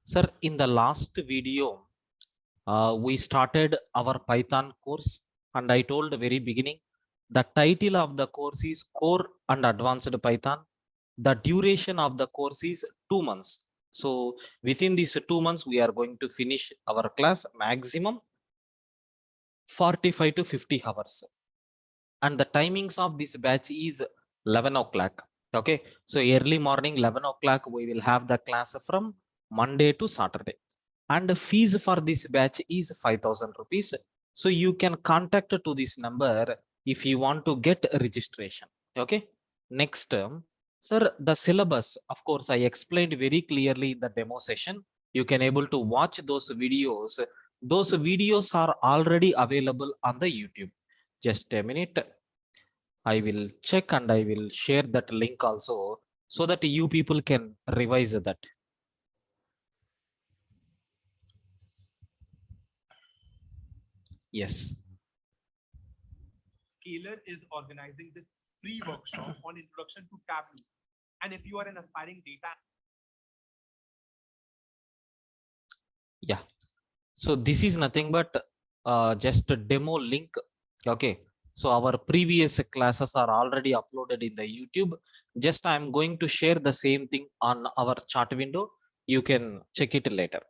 Sir, in the last video, we started our Python course, and I told the very beginning the title of the course is Core and Advanced Python. The duration of the course is 2 months. So within these 2 months, we are going to finish our class maximum 45 to 50 hours. And the timings of this batch is 11 o'clock. Okay, so early morning 11 o'clock we will have the class from Monday to Saturday, and the fees for this batch is 5,000 rupees. So you can contact to this number if you want to get a registration. Okay, next sir, the syllabus, of course I explained very clearly in the demo session. You can able to watch those videos. Those videos are already available on the YouTube. Just a minute, I will check and I will share that link also, so that you people can revise that. Yes. Scalar is organizing this free workshop on introduction to Tableau. And if you are an aspiring data, Yeah. So this is nothing but just a demo link. Okay. So our previous classes are already uploaded in the YouTube. Just I'm going to share the same thing on our chat window. You can check it later.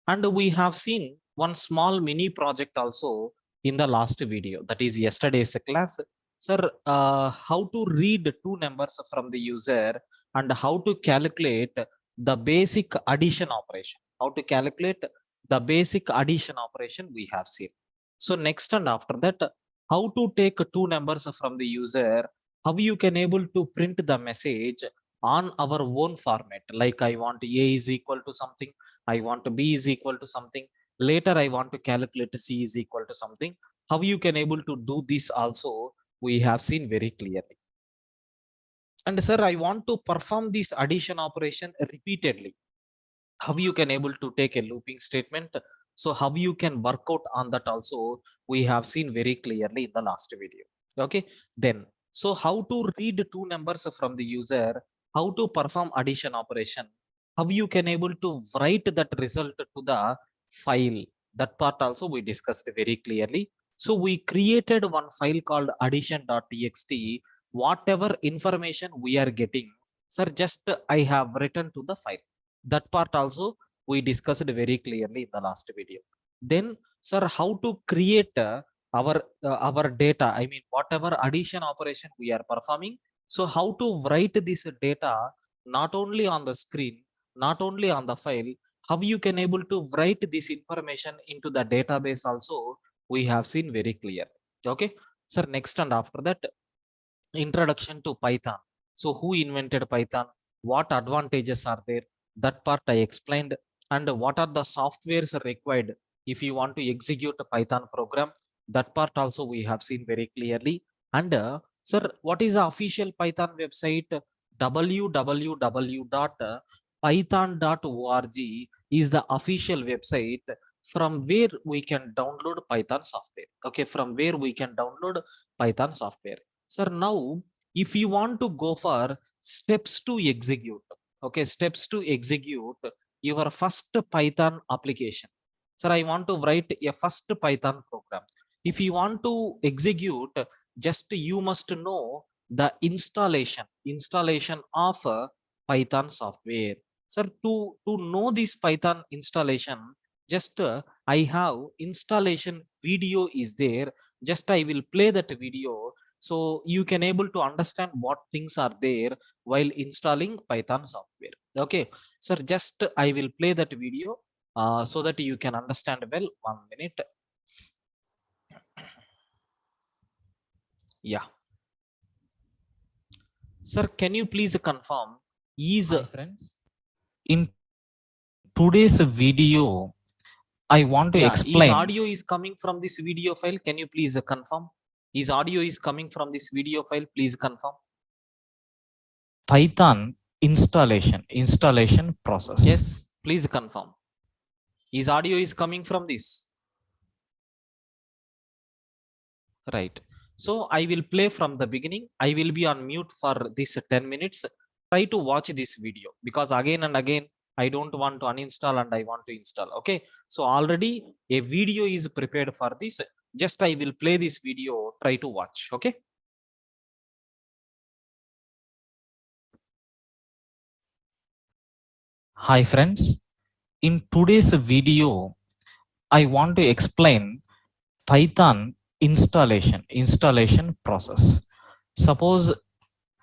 And we have seen one small mini project also in the last video, that is yesterday's class. Sir, how to read two numbers from the user and how to calculate the basic addition operation. How to calculate the basic addition operation we have seen. So next and after that, how to take two numbers from the user, how you can able to print the message on our own format. Like I want A is equal to something, I want B is equal to something, later I want to calculate C is equal to something. How you can able to do this also, we have seen very clearly. And sir, I want to perform this addition operation repeatedly. How you can able to take a looping statement. So how you can work out on that also, we have seen very clearly in the last video. Okay, then so how to read two numbers from the user, how to perform addition operation, how you can able to write that result to the file, that part also we discussed very clearly. So we created one file called addition.txt. Whatever information we are getting, sir, just I have written to the file. That part also we discussed very clearly in the last video. Then sir, how to create our data, I mean whatever addition operation we are performing, so how to write this data not only on the screen, not only on the file, how you can able to write this information into the database also, we have seen very clear. Okay, sir, next and after that, introduction to Python. So who invented Python, what advantages are there, that part I explained. And what are the softwares required if you want to execute a Python program, that part also we have seen very clearly. And sir, what is the official Python website? www.python.org is the official website from where we can download Python software. Okay, from where we can download Python software. Sir, now if you want to go for steps to execute, okay, steps to execute your first Python application. Sir, I want to write a first Python program. If you want to execute, just you must know the installation of Python software. Sir, to know this Python installation, just I have installation video is there. Just I will play that video, so you can able to understand what things are there while installing Python software. Okay, sir, just I will play that video so that you can understand well. 1 minute. Yeah, sir, can you please confirm, is My friends, in today's video, I want to yeah, is explain audio is coming from this video file? Can you please confirm? Is audio is coming from this video file? Please confirm. Python installation process. Yes, please confirm. Is audio is coming from this? Right. So I will play from the beginning. I will be on mute for this 10 minutes. Try to watch this video, because again and again I don't want to uninstall and I want to install. Okay, so already a video is prepared for this. Just I will play this video, try to watch. Okay. Hi friends, in today's video, I want to explain Python installation process. Suppose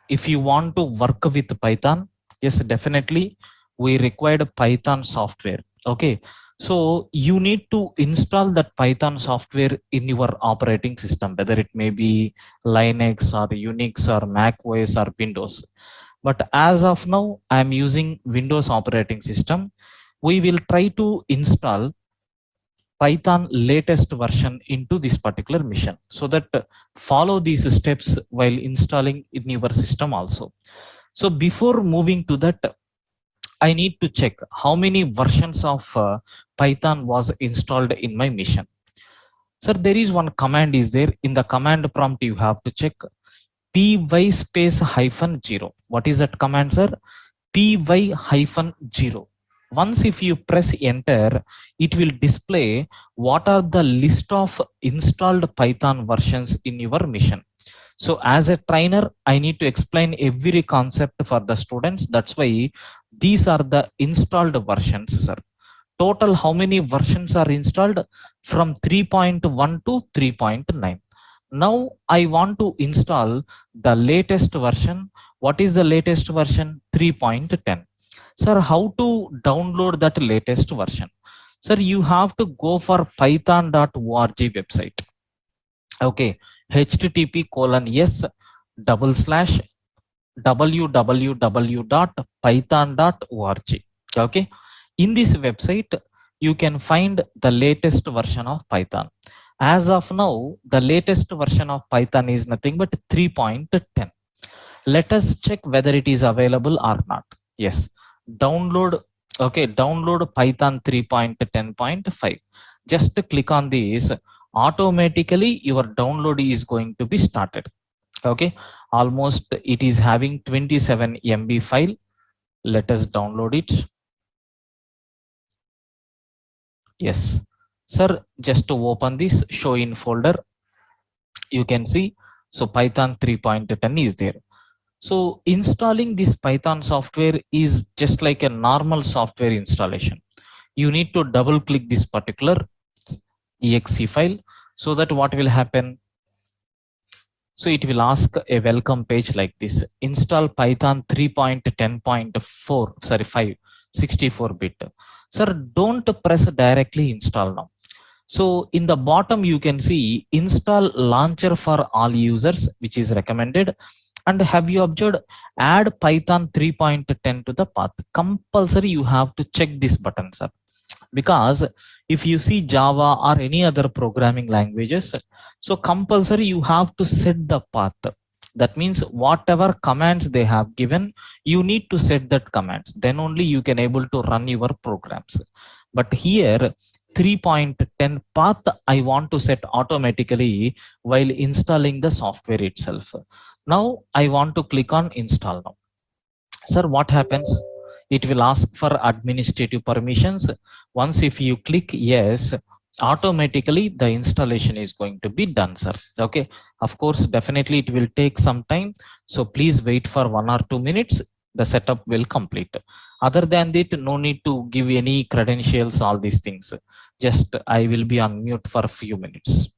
if you want to work with Python, yes, definitely we required Python software. Okay, so you need to install that Python software in your operating system, whether it may be Linux or Unix or Mac OS or Windows. But as of now, I am using Windows operating system. We will try to install Python latest version into this particular mission, so that follow these steps while installing in your system also. So before moving to that, I need to check how many versions of Python was installed in my mission. Sir, there is one command is there. In the command prompt, you have to check py space -0. What is that command, sir? py-0. Once if you press enter, it will display what are the list of installed Python versions in your mission. So as a trainer, I need to explain every concept for the students. That's why these are the installed versions, sir. Total how many versions are installed? From 3.1 to 3.9. Now I want to install the latest version. What is the latest version? 3.10. Sir, how to download that latest version? Sir, you have to go for python.org website. Okay, http://www.python.org. Okay, in this website you can find the latest version of Python. As of now, the latest version of Python is nothing but 3.10. Let us check whether it is available or not. Yes, download. Okay, download Python 3.10.5. Just click on this. Automatically your download is going to be started. Okay, almost it is having 27 MB file. Let us download it. Yes, sir, just to open this show in folder, you can see, so Python 3.10 is there. So installing this Python software is just like a normal software installation. You need to double click this particular exe file, so that what will happen? So it will ask a welcome page like this. Install Python 3.10.4, sorry, 5, 64-bit. Sir, don't press directly install now. So in the bottom, you can see install launcher for all users, which is recommended. And have you observed add Python 3.10 to the path? Compulsory you have to check this button, sir. Because if you see Java or any other programming languages, so compulsory you have to set the path. That means whatever commands they have given, you need to set that commands, then only you can able to run your programs. But here 3.10 path I want to set automatically while installing the software itself. Now I want to click on install now. Sir, what happens? It will ask for administrative permissions. Once if you click yes, automatically the installation is going to be done, sir. Okay, of course, definitely it will take some time, so please wait for 1 or 2 minutes. The setup will complete. Other than that, no need to give any credentials, all these things. Just I will be on mute for a few minutes.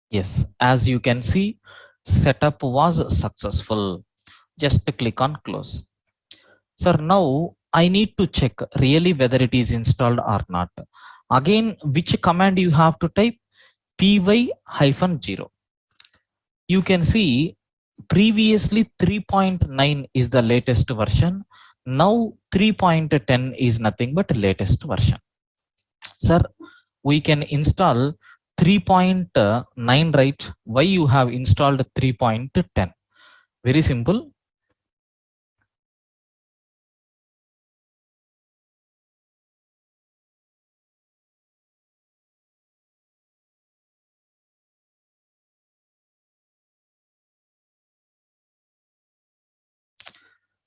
Yes, as you can see, setup was successful. Just click on close. Sir, now I need to check really whether it is installed or not. Again, which command you have to type? py-0. You can see previously 3.9 is the latest version. Now 3.10 is nothing but latest version. Sir, we can install 3.9, right? Why you have installed 3.10? Very simple.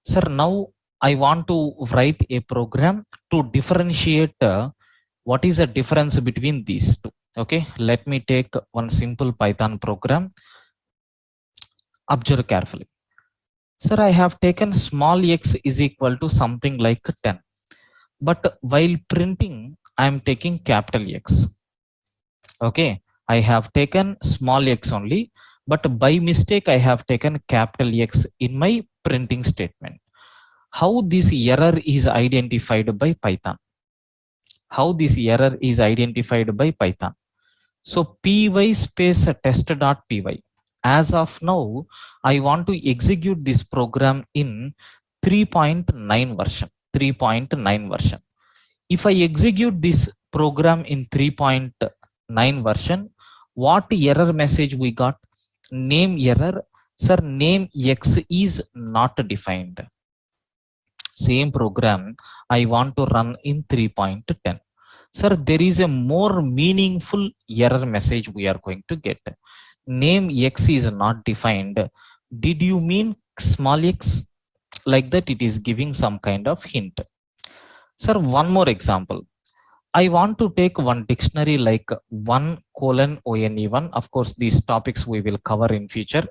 Sir, now I want to write a program to differentiate what is the difference between these two. Okay, let me take one simple Python program. Observe carefully. Sir, I have taken small x is equal to something like 10. But while printing, I am taking capital X. Okay, I have taken small x only, but by mistake, I have taken capital X in my printing statement. How this error is identified by Python? How this error is identified by Python? So py space test.py. As of now, I want to execute this program in 3.9 version. 3.9 version. If I execute this program in 3.9 version, what error message we got? Name error. Sir, name X is not defined. Same program I want to run in 3.10. Sir, there is a more meaningful error message we are going to get. Name X is not defined. Did you mean small x? Like that, it is giving some kind of hint. Sir, one more example. I want to take one dictionary like 1:one. Of course, these topics we will cover in future.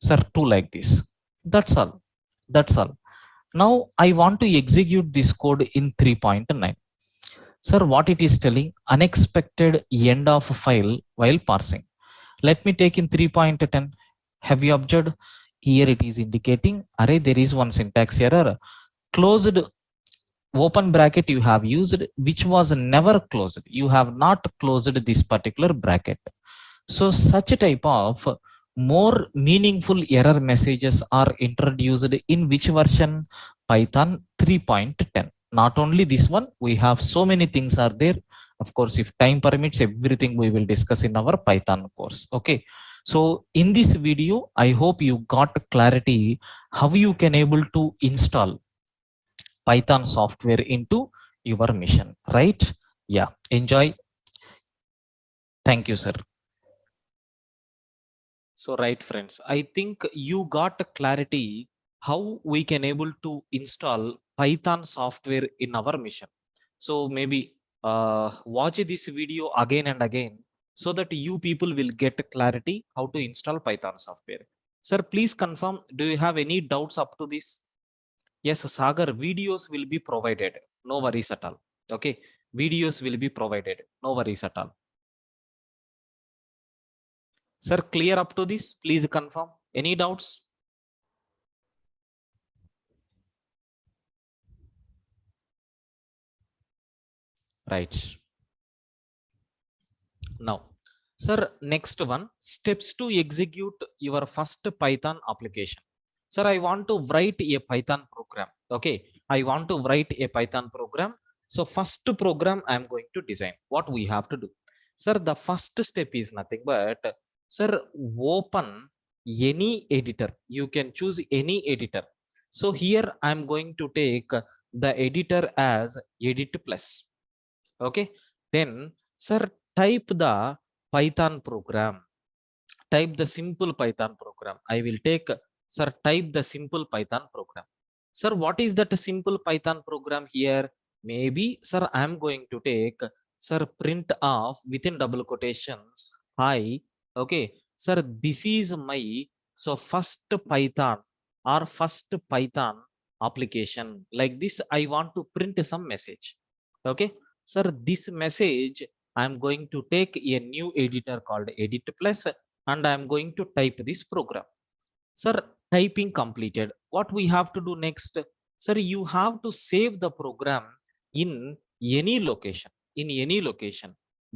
Sir, two like this. That's all. That's all. Now I want to execute this code in 3.9. Sir, what it is telling? Unexpected end of file while parsing. Let me take in 3.10. Have you observed? Here it is indicating, array, there is one syntax error. Closed open bracket you have used, which was never closed. You have not closed this particular bracket. So such a type of more meaningful error messages are introduced in which version? Python 3.10. Not only this one, we have so many things are there. Of course, if time permits, everything we will discuss in our Python course. Okay. So in this video, I hope you got clarity how you can able to install Python software into your mission, right? Yeah. Enjoy. Thank you, sir. So right friends, I think you got a clarity how we can able to install Python software in our mission. So maybe watch this video again and again so that you people will get clarity how to install Python software. Sir, please confirm, do you have any doubts up to this? Yes, Sagar, videos will be provided. No worries at all. Okay, videos will be provided. No worries at all. Sir, clear up to this? Please confirm. Any doubts? Right. Now, sir, next one, steps to execute your first Python application. Sir, I want to write a Python program. Okay, I want to write a Python program. So first program I'm going to design. What we have to do? Sir, the first step is nothing but, sir, open any editor. You can choose any editor. So here I'm going to take the editor as edit plus. Okay, then sir, type the Python program. Type the simple Python program. I will take, sir, type the simple Python program. Sir, what is that simple Python program here? Maybe, sir, I am going to take, sir, print of within double quotations, hi. Okay, sir, this is my, so first Python or first Python application. Like this, I want to print some message. Okay, sir, this message I'm going to take a new editor called Edit Plus and I'm going to type this program. Sir, typing completed. What we have to do next? Sir, you have to save the program in any location,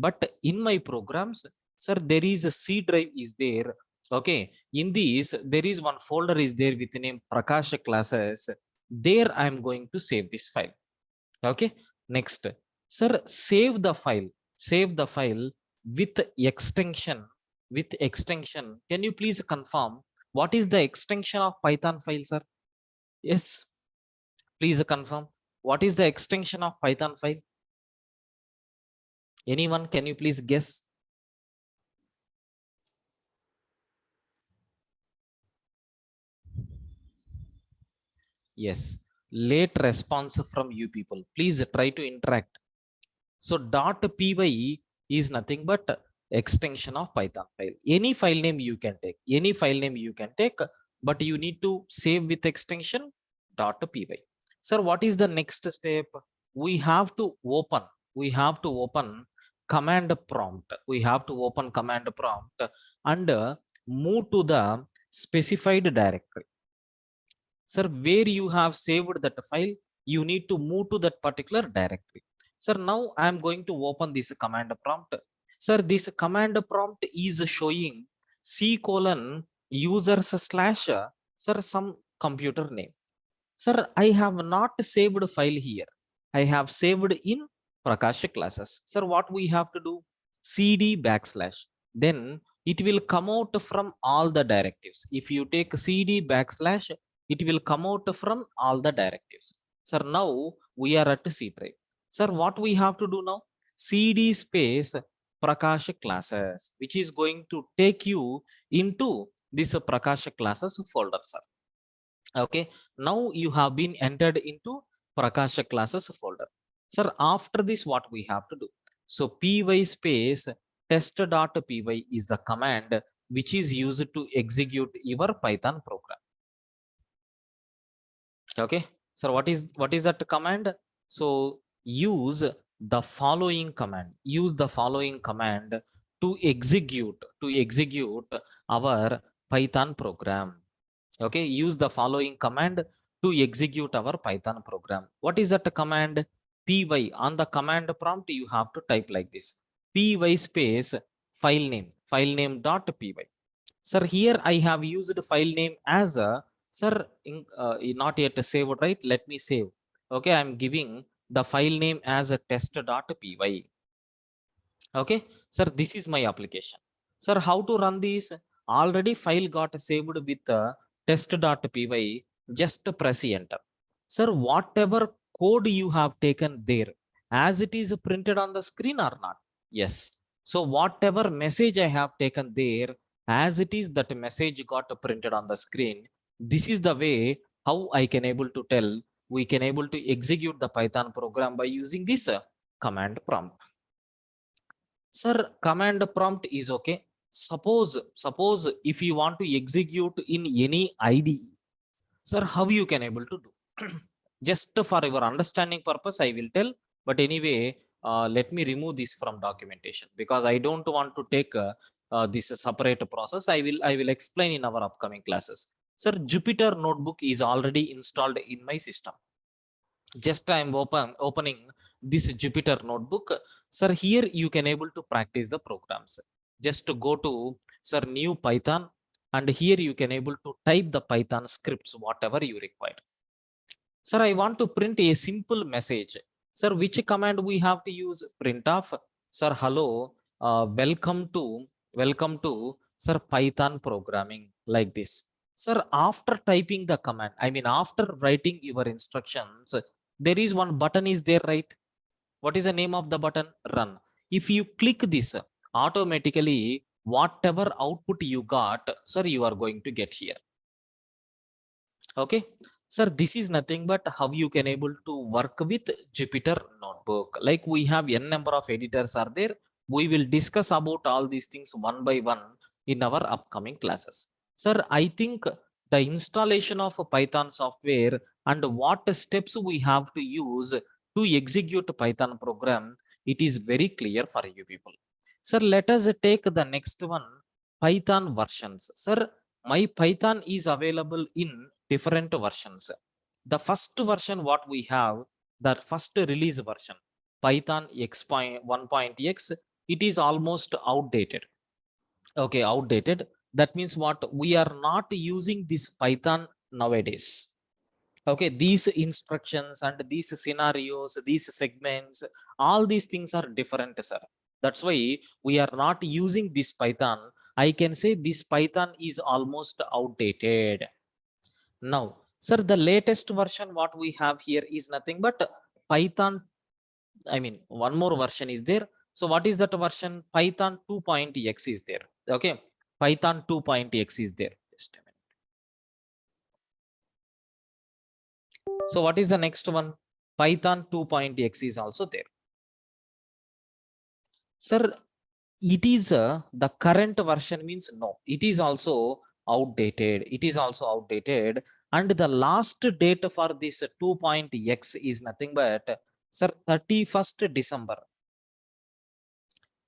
But in my programs, sir, there is a C drive is there. Okay. In this, there is one folder is there with the name Prakash classes. There I am going to save this file. Okay. Next, sir, save the file with extension. Can you please confirm what is the extension of Python file, sir? Yes, please confirm what is the extension of Python file. Anyone, can you please guess? Yes, late response from you people. Please try to interact. So .py is nothing but extension of Python file. Any file name you can take, but you need to save with extension .py. Sir, what is the next step? We have to open command prompt. And move to the specified directory. Sir, where you have saved that file, you need to move to that particular directory. Sir, now I am going to open this command prompt. Sir, this command prompt is showing C:\users/ sir, some computer name. Sir, I have not saved file here. I have saved in Prakash classes. Sir, what we have to do? CD backslash. Then it will come out from all the directives. If you take CD backslash, it will come out from all the directives. Sir, now we are at C drive. Sir, what we have to do now? CD space Prakash classes, which is going to take you into this Prakash classes folder, sir. Okay, now you have been entered into Prakash classes folder. Sir, after this, what we have to do? So py space test.py is the command which is used to execute your Python program. Okay, sir, what is that command? So use the following command. To execute our Python program. Okay, use the following command to execute our Python program. What is that command? Py. On the command prompt, you have to type like this: py space file name dot py. Sir, here I have used file name as a, sir, not yet saved, right? Let me save. Okay, I'm giving the file name as a test.py. Okay, sir, this is my application. Sir, how to run this? Already file got saved with test.py. Just press enter. Sir, whatever code you have taken there, as it is printed on the screen or not? Yes. So whatever message I have taken there, as it is, that message got printed on the screen. This is the way how I can able to tell we can able to execute the Python program by using this command prompt. Sir, command prompt is okay. Suppose if you want to execute in any IDE, sir, how you can able to do? Just for your understanding purpose, I will tell. But anyway, let me remove this from documentation because I don't want to take this separate process. I will explain in our upcoming classes. Sir, Jupyter Notebook is already installed in my system. Just I am opening this Jupyter Notebook. Sir, here you can able to practice the programs. Just to go to, sir, new Python, and here you can able to type the Python scripts, whatever you require. Sir, I want to print a simple message. Sir, which command we have to use? Printf. Sir, hello, welcome to sir Python programming, like this. Sir, after typing the command, I mean after writing your instructions, there is one button is there, right? What is the name of the button? Run. If you click this, automatically whatever output you got, sir, you are going to get here. Okay, sir, this is nothing but how you can able to work with Jupyter Notebook. Like we have n number of editors are there. We will discuss about all these things one by one in our upcoming classes. Sir, I think the installation of a Python software and what steps we have to use to execute Python program it is very clear for you people. Sir, let us take the next one, Python versions. Sir, my Python is available in different versions. The first version what we have, the first release version, Python X1.x, it is almost outdated. Okay, outdated. That means what? We are not using this Python nowadays. Okay, these instructions and these scenarios, these segments, all these things are different, sir. That's why we are not using this Python. I can say this Python is almost outdated. Now, sir, the latest version what we have here is nothing but Python. I mean, one more version is there. So what is that version? Python 2.x is there. Okay, Python 2.x is there. Just a minute. So what is the next one? Python 2.x is also there. Sir, it is the current version means no, it is also outdated. It is also outdated. And the last date for this 2.x is nothing but, sir, 31st December.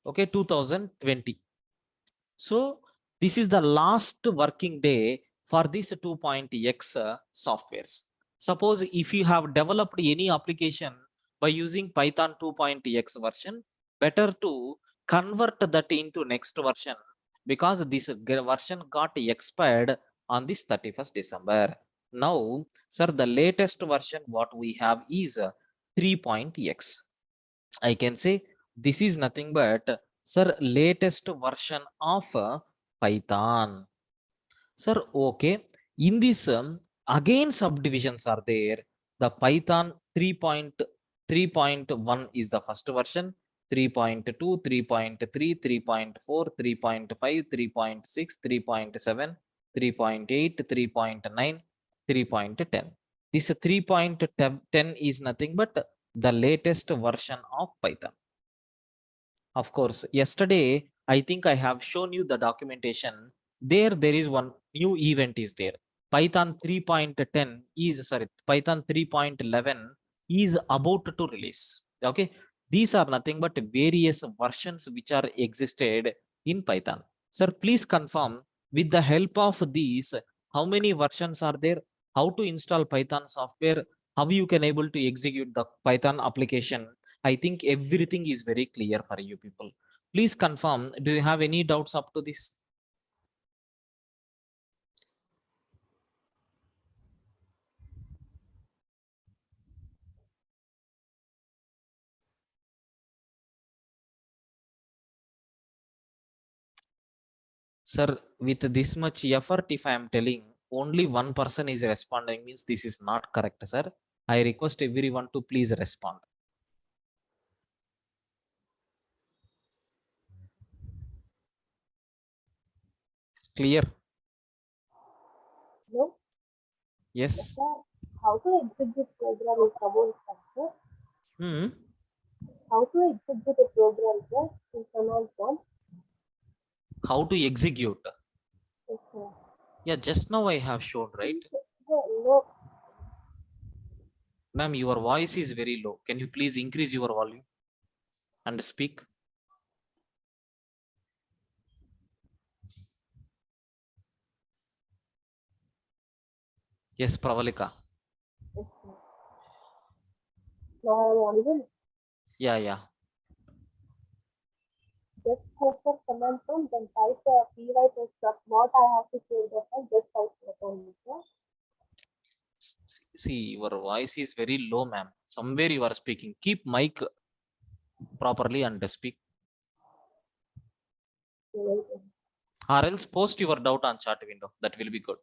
Okay, 2020. So this is the last working day for this 2.x softwares. Suppose if you have developed any application by using Python 2.x version, better to convert that into next version, because this version got expired on this 31st December. Now, sir, the latest version what we have is 3.x. I can say this is nothing but, sir, latest version of Python. Sir, okay. In this, again subdivisions are there. The Python 3.3.1 is the first version. 3.2, 3.3, 3.4, 3.5, 3.6, 3.7, 3.8, 3.9, 3.10. This 3.10 is nothing but the latest version of Python. Of course, yesterday, I think I have shown you the documentation. There is one new event is there. Python 3.10 is, sorry, Python 3.11 is about to release. Okay. These are nothing but various versions which are existed in Python. Sir, please confirm with the help of these, how many versions are there? How to install Python software? How you can able to execute the Python application? I think everything is very clear for you people. Please confirm. Do you have any doubts up to this? Sir, with this much effort, if I am telling only one person is responding, means this is not correct, sir. I request everyone to please respond. Clear? No? Yes. Sir, how to execute program is command structure? Hmm. How to execute a program, sir, in command prompt? How to execute? Yes, sir. Yeah, just now I have shown, right? No, Ma'am, your voice is very low. Can you please increase your volume and speak? Yes, Pravalika. yes, sir. Now I am audible. Yeah. Just type for command prompt, then type py test of what I have to say that I just type that only, sir. See, your voice is very low, ma'am. Somewhere you are speaking. Keep mic properly and speak. Okay. Or else post your doubt on chat window. That will be good.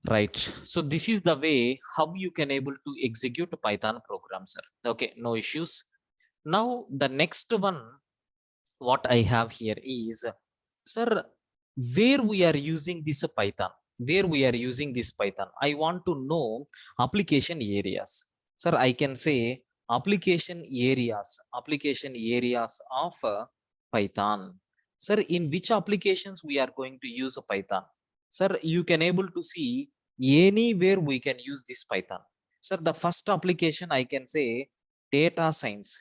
Right. So this is the way how you can able to execute Python program, sir. Okay, no issues. Now the next one, what I have here is, sir, where we are using this Python, where we are using this Python. I want to know application areas. Sir, I can say application areas of Python. Sir, in which applications we are going to use Python? Sir, you can able to see anywhere we can use this Python. Sir, the first application I can say data science.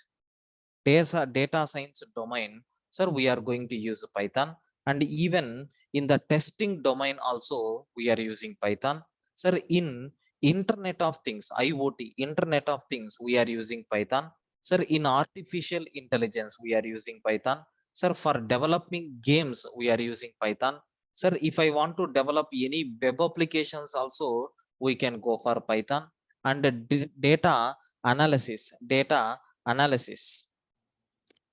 Data science domain, sir, we are going to use Python, and even in the testing domain also we are using Python. Sir, in Internet of Things, IoT, Internet of Things, we are using Python. Sir, in artificial intelligence, we are using Python. Sir, for developing games, we are using Python. Sir, if I want to develop any web applications also, we can go for Python. And data analysis,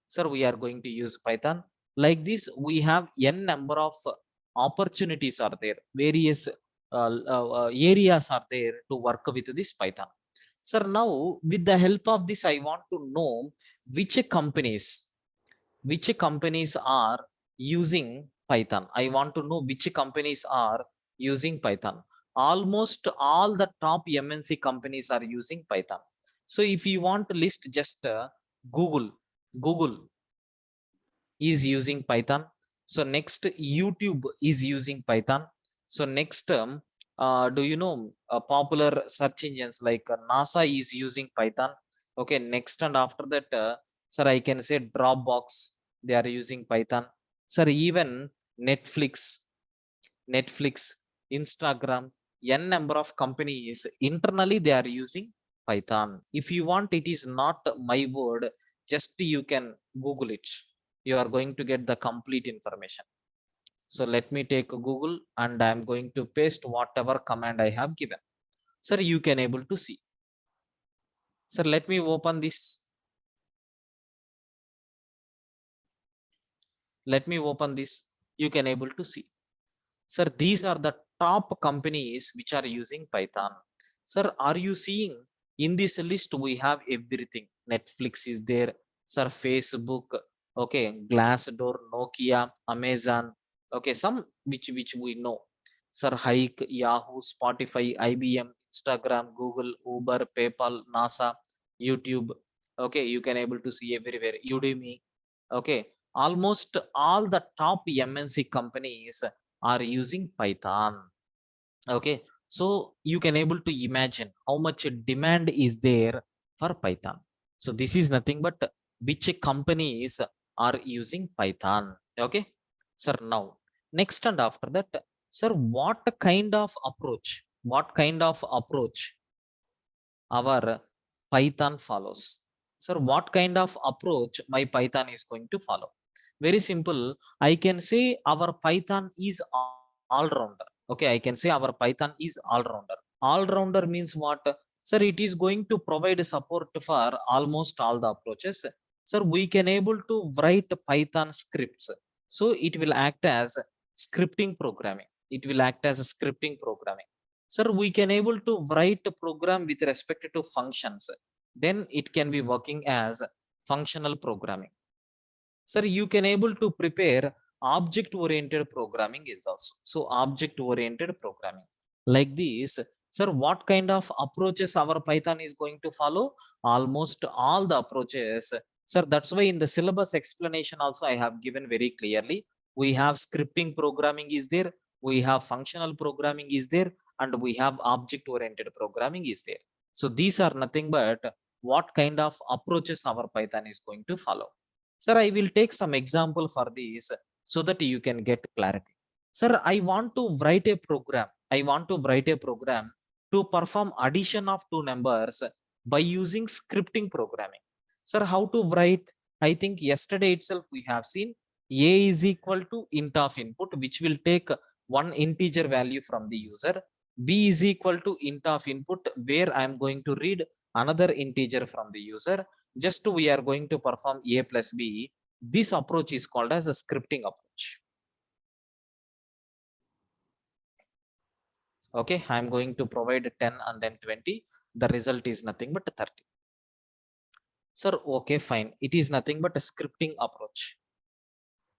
sir, we are going to use Python. Like this, we have n number of opportunities are there, various areas are there to work with this Python. Sir, now with the help of this, I want to know which companies are using Python. I want to know which companies are using Python. Almost all the top MNC companies are using Python. So if you want to list, just Google is using Python. So next, YouTube is using Python. So next, do you know popular search engines like NASA is using Python? Okay, next and after that, sir, I can say Dropbox, they are using Python. Sir, even Netflix, Instagram, n number of companies internally they are using Python. If you want, it is not my word, just you can Google it. You are going to get the complete information. So let me take Google and I am going to paste whatever command I have given. Sir, you can able to see. Sir, let me open this. Let me open this. You can able to see. Sir, these are the top companies which are using Python. Sir, are you seeing in this list we have everything? Netflix is there, sir, Facebook, okay, Glassdoor, Nokia, Amazon, okay, some which we know. Sir, Hike, Yahoo, Spotify, IBM, Instagram, Google, Uber, PayPal, NASA, YouTube. Okay, you can able to see everywhere. Udemy. Okay, almost all the top MNC companies are using Python. Okay, so you can able to imagine how much demand is there for Python. So this is nothing but which companies are using Python. Okay, sir, now next and after that, sir, what kind of approach our Python follows? Sir, what kind of approach my Python is going to follow? Very simple. I can say our Python is all-rounder. Okay, I can say our Python is all-rounder. All-rounder means what? Sir, it is going to provide support for almost all the approaches. Sir, we can able to write Python scripts. So it will act as scripting programming. It will act as a scripting programming. Sir, we can able to write a program with respect to functions. Then it can be working as functional programming. Sir, you can able to prepare object oriented programming is also. So object oriented programming like this. Sir, what kind of approaches our Python is going to follow? Almost all the approaches. Sir, that's why in the syllabus explanation also I have given very clearly. We have scripting programming is there. We have functional programming is there. And we have object oriented programming is there. So these are nothing but what kind of approaches our Python is going to follow. Sir, I will take some example for this so that you can get clarity. Sir, I want to write a program. To perform addition of two numbers by using scripting programming. Sir, how to write? I think yesterday itself we have seen a is equal to int of input, which will take one integer value from the user. B is equal to int of input, where I am going to read another integer from the user. Just we are going to perform a plus b. This approach is called as a scripting approach. Okay, I'm going to provide 10 and then 20. The result is nothing but 30. Sir, okay, fine. It is nothing but a scripting approach.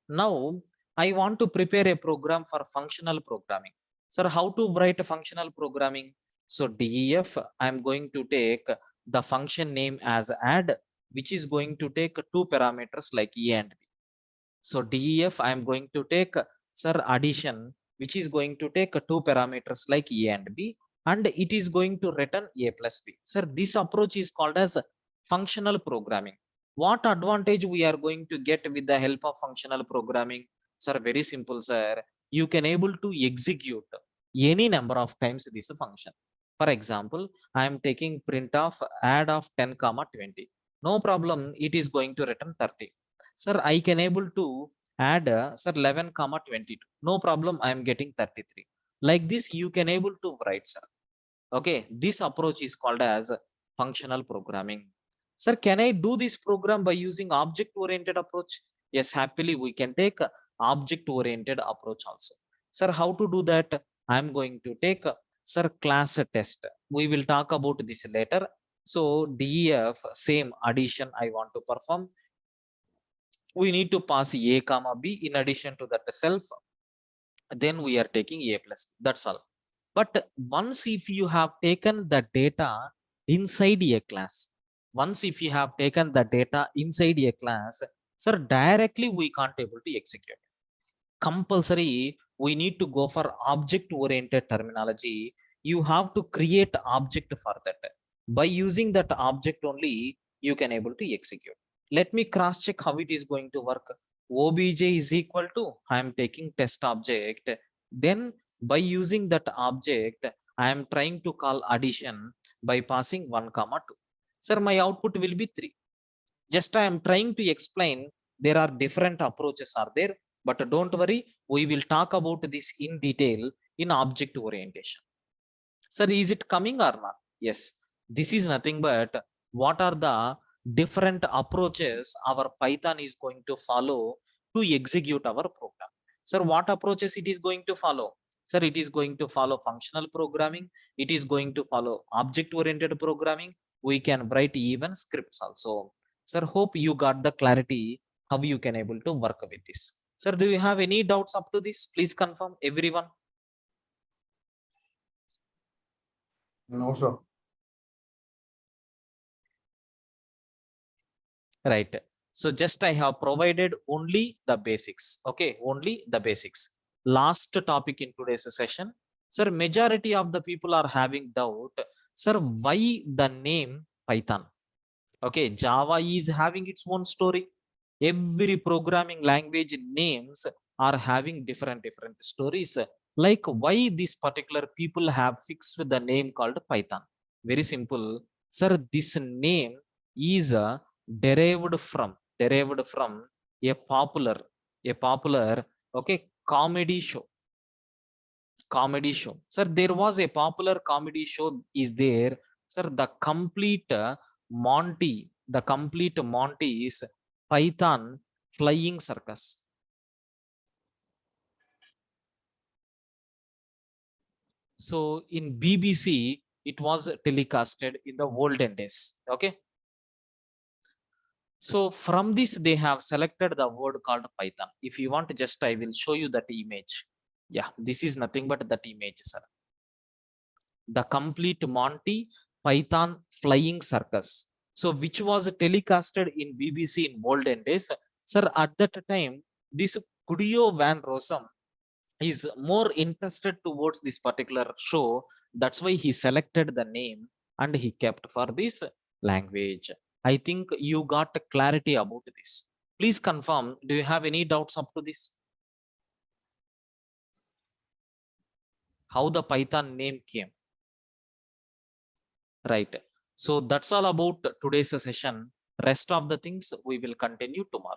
Now, I want to prepare a program for functional programming. Sir, how to write a functional programming? So DEF, I'm going to take the function name as add, which is going to take two parameters like a and b. So DEF, I am going to take, sir, addition, which is going to take two parameters like a and b. and it is going to return a plus b. Sir, this approach is called as functional programming. What advantage we are going to get with the help of functional programming? Sir, very simple, sir. You can able to execute any number of times this function. For example, I am taking print of add of 10 comma 20. No problem, it is going to return 30. Sir, I can able to add sir 11 comma 22. No problem, I am getting 33. Like this, you can able to write, sir. Okay, this approach is called as functional programming. Sir, can I do this program by using object oriented approach? Yes, happily we can take object oriented approach also. Sir, how to do that? I am going to take sir class test. We will talk about this later. So def same addition I want to perform. We need to pass a comma b in addition to that self. Then we are taking a plus. That's all. But once if you have taken the data inside a class, once if you have taken the data inside a class, sir, directly we can't able to execute. Compulsory, we need to go for object oriented terminology. You have to create object for that. By using that object only, you can able to execute. Let me cross check how it is going to work. Obj is equal to, I am taking test object. Then by using that object, I am trying to call addition by passing 1 comma 2. Sir, my output will be 3. Just I am trying to explain there are different approaches are there, but don't worry, we will talk about this in detail in object orientation. Sir, is it coming or not? Yes, this is nothing but what are the different approaches our Python is going to follow to execute our program. Sir, what approaches it is going to follow? Sir, it is going to follow functional programming. It is going to follow object oriented programming. We can write even scripts also. Sir, hope you got the clarity how you can able to work with this. Sir, do you have any doubts up to this? Please confirm everyone. No, sir. Right. So just I have provided only the basics. Okay, only the basics. Last topic in today's session. Sir, majority of the people are having doubt. Sir, why the name Python? Okay, Java is having its own story. Every programming language names are having different stories. Like why this particular people have fixed the name called Python? Very simple. Sir, this name is derived from a popular okay comedy show. Sir, there was a popular comedy show is there. Sir, the complete Monty is Python Flying Circus. So in BBC, it was telecasted in the olden days. Okay. So from this, they have selected the word called Python. If you want, just I will show you that image. Yeah, this is nothing but that image, sir. The complete Monty Python Flying Circus. So which was telecasted in BBC in olden days. Sir, at that time, this Guido Van Rossum is more interested towards this particular show. That's why he selected the name and he kept for this language. I think you got clarity about this. Please confirm, do you have any doubts up to this? How the Python name came? Right. So that's all about today's session. Rest of the things we will continue tomorrow.